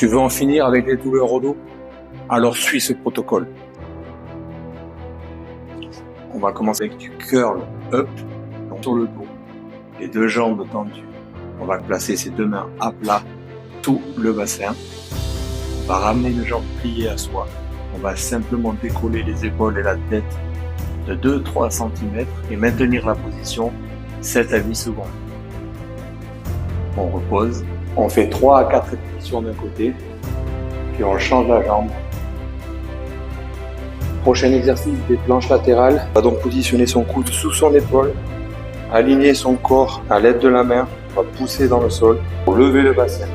Tu veux en finir avec les douleurs au dos? Alors suis ce protocole. On va commencer avec du curl up sur le dos, les deux jambes tendues. On va placer ses deux mains à plat, tout le bassin. On va ramener les jambes pliées à soi. On va simplement décoller les épaules et la tête de 2-3 cm et maintenir la position 7 à 8 secondes. On repose. On fait 3 à 4 répétitions d'un côté, puis on change la jambe. Prochain exercice des planches latérales. On va donc positionner son coude sous son épaule, aligner son corps à l'aide de la main. On va pousser dans le sol pour lever le bassin.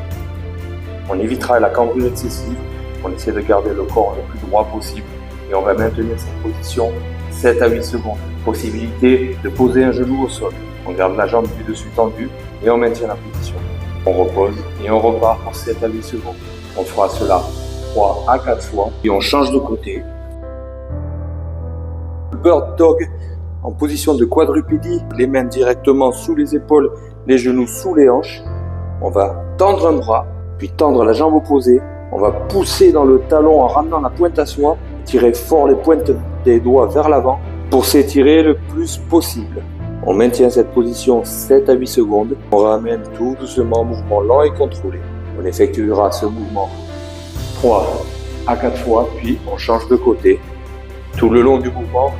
On évitera la cambrure excessive. On essaie de garder le corps le plus droit possible et on va maintenir cette position 7 à 8 secondes. Possibilité de poser un genou au sol. On garde la jambe du dessus tendue et on maintient la position. On repose et on repart pour 7 à 8 secondes. On fera cela 3 à 4 fois et on change de côté. Bird Dog en position de quadrupédie, les mains directement sous les épaules, les genoux sous les hanches. On va tendre un bras, puis tendre la jambe opposée. On va pousser dans le talon en ramenant la pointe à soi, tirer fort les pointes des doigts vers l'avant pour s'étirer le plus possible. On maintient cette position 7 à 8 secondes. On ramène tout doucement, mouvement lent et contrôlé. On effectuera ce mouvement 3 à 4 fois, puis on change de côté. Tout le long du mouvement,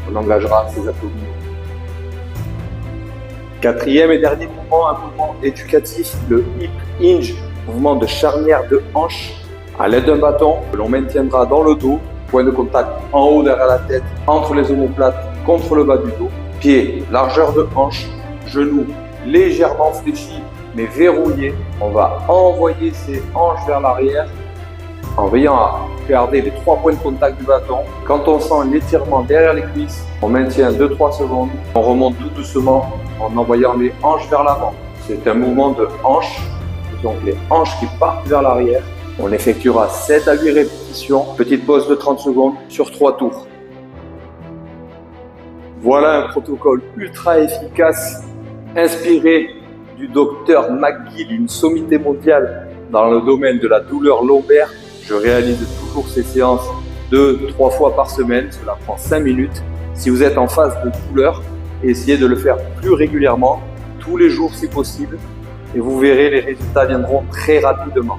on engagera ses abdominaux. Quatrième et dernier mouvement, un mouvement éducatif, le hip hinge, mouvement de charnière de hanche à l'aide d'un bâton que l'on maintiendra dans le dos, point de contact en haut derrière la tête, entre les omoplates, contre le bas du dos, pied, largeur de hanche, genoux légèrement fléchis mais verrouillés. On va envoyer ses hanches vers l'arrière en veillant à garder les 3 points de contact du bâton. Quand on sent l'étirement derrière les cuisses, on maintient 2-3 secondes. On remonte tout doucement en envoyant les hanches vers l'avant. C'est un mouvement de hanches, donc les hanches qui partent vers l'arrière. On effectuera 7 à 8 répétitions. Petite pause de 30 secondes sur 3 tours. Voilà un protocole ultra efficace, inspiré du docteur McGill, une sommité mondiale dans le domaine de la douleur lombaire. Je réalise toujours ces séances 2-3 fois par semaine, cela prend 5 minutes. Si vous êtes en phase de douleur, essayez de le faire plus régulièrement, tous les jours si possible, et vous verrez, les résultats viendront très rapidement.